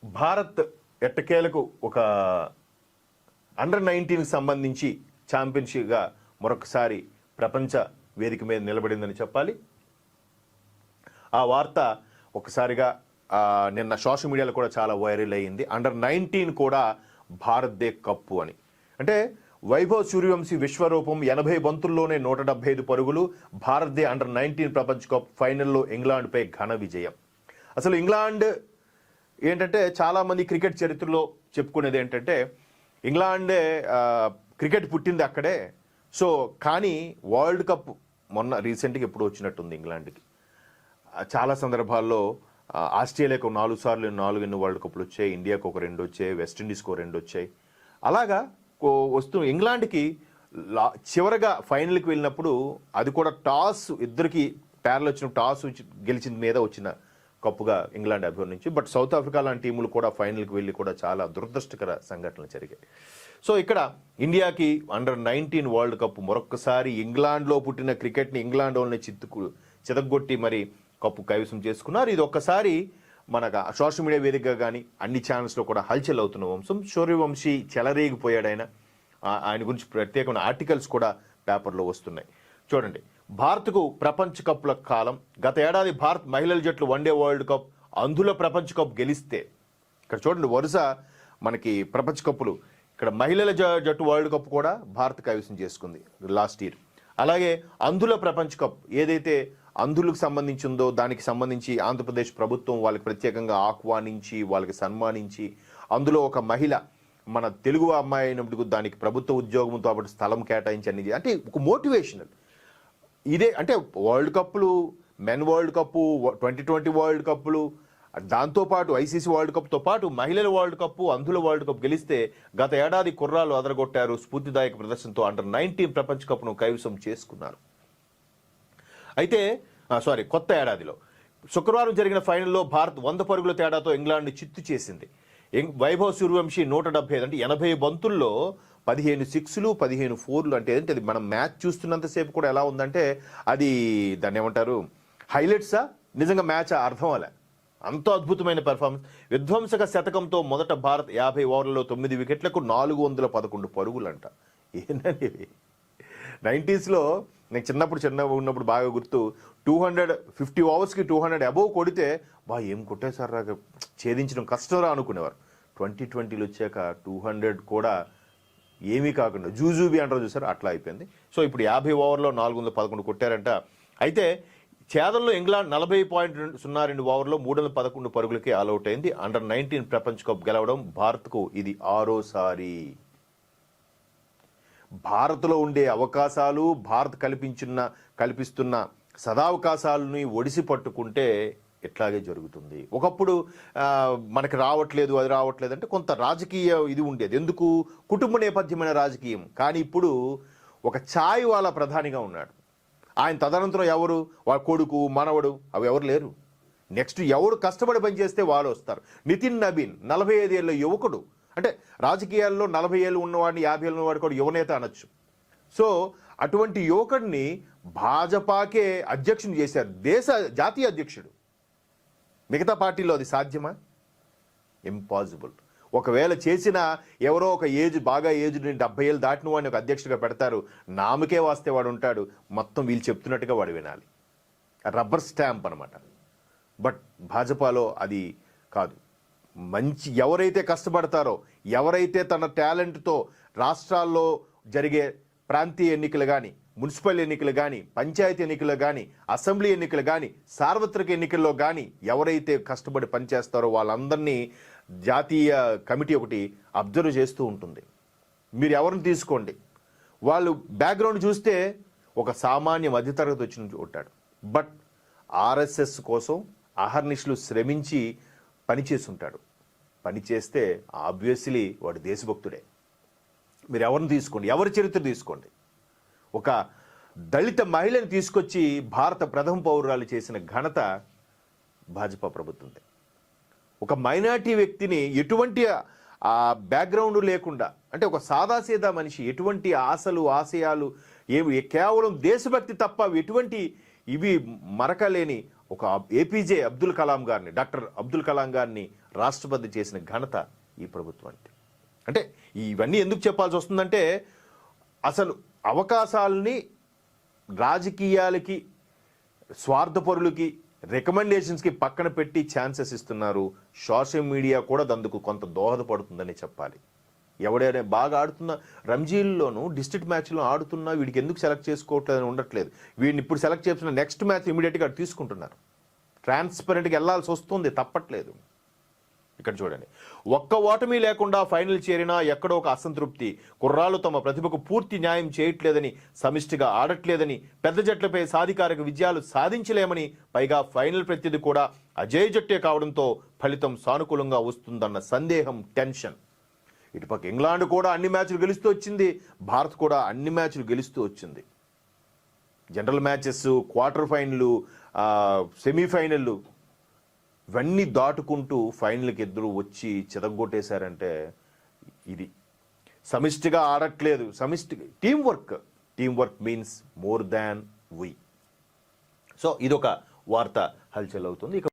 భారత్ ఎట్టకేలకు ఒక అండర్-19కి సంబంధించి ఛాంపియన్షిప్గా మరొకసారి ప్రపంచ వేదిక మీద నిలబడిందని చెప్పాలి. ఆ వార్త ఒకసారిగా నిన్న సోషల్ మీడియాలో కూడా చాలా వైరల్ అయ్యింది. అండర్-19 కూడా భారత్దే కప్పు అని. అంటే వైభవ్ సూర్యవంశీ విశ్వరూపం 80 బంతుల్లోనే 175 పరుగులు. భారత్దే అండర్-19 ప్రపంచ కప్ ఫైనల్లో ఇంగ్లాండ్పై ఘన విజయం. అసలు ఇంగ్లాండ్ ఏంటంటే చాలామంది క్రికెట్ చరిత్రలో చెప్పుకునేది ఏంటంటే ఇంగ్లాండే క్రికెట్ పుట్టింది అక్కడే. సో కానీ వరల్డ్ కప్ మొన్న రీసెంట్గా ఎప్పుడు వచ్చినట్టుంది ఇంగ్లాండ్కి. చాలా సందర్భాల్లో ఆస్ట్రేలియాకు 4 సార్లు 4 వరల్డ్ కప్లు వచ్చాయి, ఇండియాకు ఒక 2 వచ్చాయి, వెస్టిండీస్కు 2 వచ్చాయి. అలాగా వస్తూ ఇంగ్లాండ్కి చివరగా ఫైనల్కి వెళ్ళినప్పుడు అది కూడా టాస్ ఇద్దరికి ప్యారల్ వచ్చిన టాస్ గెలిచిన మీద వచ్చిన కప్పుగా ఇంగ్లాండ్ అభివర్ణించి. బట్ సౌత్ ఆఫ్రికా లాంటి టీములు కూడా ఫైనల్కి వెళ్ళి కూడా చాలా దురదృష్టకర సంఘటనలు జరిగాయి. సో ఇక్కడ ఇండియాకి అండర్-19 వరల్డ్ కప్ మరొక్కసారి ఇంగ్లాండ్లో పుట్టిన క్రికెట్ని ఇంగ్లాండ్ వాళ్ళని చితగ్గొట్టి మరి కప్పు కైవసం చేసుకున్నారు. ఇది ఒక్కసారి మనకు సోషల్ మీడియా వేదికగా కానీ అన్ని ఛానల్స్లో కూడా హల్చల్ అవుతున్న వంశం. సూర్యవంశీ చెలరేగిపోయాడు. ఆయన గురించి ప్రత్యేకమైన ఆర్టికల్స్ కూడా పేపర్లో వస్తున్నాయి. చూడండి, భారత్కు ప్రపంచ కప్ల కాలం. గత ఏడాది భారత్ మహిళల జట్లు వన్డే వరల్డ్ కప్, అందుల ప్రపంచ కప్ గెలిస్తే ఇక్కడ చూడండి వరుస మనకి ప్రపంచ కప్పులు. ఇక్కడ మహిళల జట్టు వరల్డ్ కప్ కూడా భారత్ కైవసం చేసుకుంది లాస్ట్ ఇయర్. అలాగే అందుల ప్రపంచ కప్ ఏదైతే అంధులకు సంబంధించి ఉందో దానికి సంబంధించి ఆంధ్రప్రదేశ్ ప్రభుత్వం వాళ్ళకి ప్రత్యేకంగా ఆహ్వానించి వాళ్ళకి సన్మానించి అందులో ఒక మహిళ మన తెలుగు అమ్మాయి అయినప్పుడు దానికి ప్రభుత్వ ఉద్యోగంతో పాటు స్థలం కేటాయించి అనేది అంటే ఒక మోటివేషనల్. ఇదే అంటే వరల్డ్ కప్లు, మెన్ వరల్డ్ కప్పు, 2020 వరల్డ్ కప్పులు, దాంతోపాటు ఐసీసీ వరల్డ్ కప్తో పాటు మహిళల వరల్డ్ కప్పు, అంధుల వరల్డ్ కప్ గెలిస్తే గత ఏడాది కుర్రాలు అదరగొట్టారు. స్ఫూర్తిదాయక ప్రదర్శనతో అండర్-19 ప్రపంచ కప్ను కైవసం చేసుకున్నారు. అయితే కొత్త ఏడాదిలో శుక్రవారం జరిగిన ఫైనల్లో భారత్ 100 పరుగుల తేడాతో ఇంగ్లాండ్ని చిత్తు చేసింది. వైభవ్ సూర్యవంశీ 175 అంటే 80 బంతుల్లో 15 సిక్స్లు 15 ఫోర్లు. అంటే ఏంటి అది మనం మ్యాచ్ చూస్తున్నంతసేపు కూడా ఎలా ఉందంటే అది దాన్ని ఏమంటారు హైలైట్సా నిజంగా మ్యాచ్ అర్థం అలా అంత అద్భుతమైన పెర్ఫార్మెన్స్. విధ్వంసక శతకంతో మొదట భారత్ 50 ఓవర్లలో 9 వికెట్లకు 411 పరుగులంట. ఏంటండి 90స్లో నేను చిన్నగా ఉన్నప్పుడు బాగా గుర్తు 250 ఓవర్స్కి 200 అబోవ్ కొడితే ఏం కొట్టేసారా ఛేదించడం కష్టంరా అనుకునేవారు. 2020లో వచ్చాక 200 కూడా ఏమీ కాకుండా జూజూబీ అంటారు చూసారు అట్లా అయిపోయింది. సో ఇప్పుడు 50 ఓవర్లో 411 కొట్టారంట. అయితే ఛేదంలో ఇంగ్లాండ్ 40.02 ఓవర్లో 311 పరుగులకి ఆల్అౌట్ అయింది. అండర్-19 ప్రపంచ కప్ గెలవడం భారత్కు ఇది 6సారి. భారత్లో ఉండే అవకాశాలు, భారత్ కల్పిస్తున్న సదావకాశాలని ఒడిసి పట్టుకుంటే ఇట్లాగే జరుగుతుంది. ఒకప్పుడు మనకి రావట్లేదు అది రావట్లేదు అంటే కొంత రాజకీయ ఇది ఉండేది, ఎందుకు కుటుంబ నేపథ్యమైన రాజకీయం. కానీ ఇప్పుడు ఒక ఛాయ్ వాళ్ళ ప్రధానిగా ఉన్నాడు. ఆయన తదనంతరం ఎవరు వాళ్ళ కొడుకు మనవడు అవి ఎవరు లేరు. నెక్స్ట్ ఎవరు కష్టపడి పనిచేస్తే వాళ్ళు వస్తారు. నితిన్ నబీన్ 45 ఏళ్ళ యువకుడు. అంటే రాజకీయాల్లో 40 ఏళ్ళు ఉన్నవాడిని 50 ఏళ్ళు ఉన్నవాడు కూడా యువనేత అనొచ్చు. సో అటువంటి యువకుడిని భాజపాకే అధ్యక్షుని చేశారు, జాతీయ అధ్యక్షుడు. మిగతా పార్టీలో అది సాధ్యమా? ఇంపాసిబుల్. ఒకవేళ చేసిన ఎవరో ఒక బాగా ఏజ్ 70 ఏళ్ళు దాటిన వాడిని ఒక అధ్యక్షుడిగా పెడతారు. నామకే వాస్తే వాడు ఉంటాడు, మొత్తం వీళ్ళు చెప్తున్నట్టుగా వాడు వినాలి. రబ్బర్ స్టాంప్ అనమాట. బట్ భాజపాలో అది కాదు. మంచి ఎవరైతే కష్టపడతారో, ఎవరైతే తన టాలెంట్తో రాష్ట్రాల్లో జరిగే ప్రాంతీయ ఎన్నికలు కానీ, మున్సిపల్ ఎన్నికలు కానీ, పంచాయతీ ఎన్నికలు కానీ, అసెంబ్లీ ఎన్నికలు కానీ, సార్వత్రిక ఎన్నికల్లో కానీ ఎవరైతే కష్టపడి పనిచేస్తారో వాళ్ళందరినీ జాతీయ కమిటీ ఒకటి అబ్జర్వ్ చేస్తూ ఉంటుంది. మీరు ఎవరిని తీసుకోండి, వాళ్ళు బ్యాక్గ్రౌండ్ చూస్తే ఒక సామాన్య మధ్యతరగతి వచ్చి ఉంటాడు. బట్ ఆర్ఎస్ఎస్ కోసం అహర్నిశలు శ్రమించి పనిచేసి ఉంటాడు. పనిచేస్తే ఆబ్వియస్లీ వాడు దేశభక్తుడే. మీరు ఎవరిని తీసుకోండి, ఎవరి చరిత్ర తీసుకోండి. ఒక దళిత మహిళని తీసుకొచ్చి భారత ప్రథమ పౌరురాలు చేసిన ఘనత భాజపా ప్రభుత్వందే. ఒక మైనారిటీ వ్యక్తిని ఎటువంటి బ్యాక్గ్రౌండ్ లేకుండా, అంటే ఒక సాదాసీదా మనిషి, ఎటువంటి ఆశలు ఆశయాలు ఏమి, కేవలం దేశభక్తి తప్ప ఎటువంటి ఇవి మరకలేని ఒక ఏపీజే అబ్దుల్ కలాం గారిని, డాక్టర్ అబ్దుల్ కలాం గారిని రాష్ట్రపతి చేసిన ఘనత ఈ ప్రభుత్వానికి. అంటే ఇవన్నీ ఎందుకు చెప్పాల్సి వస్తుందంటే, అసలు అవకాశాలని రాజకీయాలకి, స్వార్థపరులకి, రికమెండేషన్స్కి పక్కన పెట్టి ఛాన్సెస్ ఇస్తున్నారు. సోషల్ మీడియా కూడా అందుకు కొంత దోహదపడుతుందని చెప్పాలి. ఎవడైనా బాగా ఆడుతున్న రంజీల్లోనూ డిస్ట్రిక్ట్ మ్యాచ్లో ఆడుతున్నా వీడికి ఎందుకు సెలెక్ట్ చేసుకోవట్లేదని ఉండట్లేదు. వీడిని ఇప్పుడు సెలెక్ట్ చేసిన నెక్స్ట్ మ్యాచ్ ఇమీడియట్గా తీసుకుంటున్నారు. ట్రాన్స్పరెంట్గా వెళ్లాల్సి వస్తుంది, తప్పట్లేదు. ఇక్కడ చూడండి, ఒక్క ఓటమి లేకుండా ఫైనల్ చేరినా ఎక్కడో ఒక అసంతృప్తి. కుర్రాళ్ళు తమ ప్రతిభకు పూర్తి న్యాయం చేయట్లేదని, సమిష్టిగా ఆడట్లేదని, పెద్ద జట్లపై సాధికారిక విజయాలు సాధించలేమని, పైగా ఫైనల్ ప్రత్యర్థి కూడా అజేయ జట్టే కావడంతో ఫలితం సానుకూలంగా వస్తుందన్న సందేహం, టెన్షన్. ఇటుపక్క ఇంగ్లాండ్ కూడా అన్ని మ్యాచ్లు గెలుస్తూ వచ్చింది, భారత్ కూడా అన్ని మ్యాచ్లు గెలుస్తూ వచ్చింది. General matches, quarter final, semi-final ఇవన్నీ దాటుకుంటూ ఫైనల్కి ఇద్దరు వచ్చి చితగ్గొట్టేశారంటే ఇది సమిష్టిగా ఆడట్లేదు. సమిష్టిగా team work means more than we. So ఇదొక వార్త హల్చల్ అవుతుంది. ఇక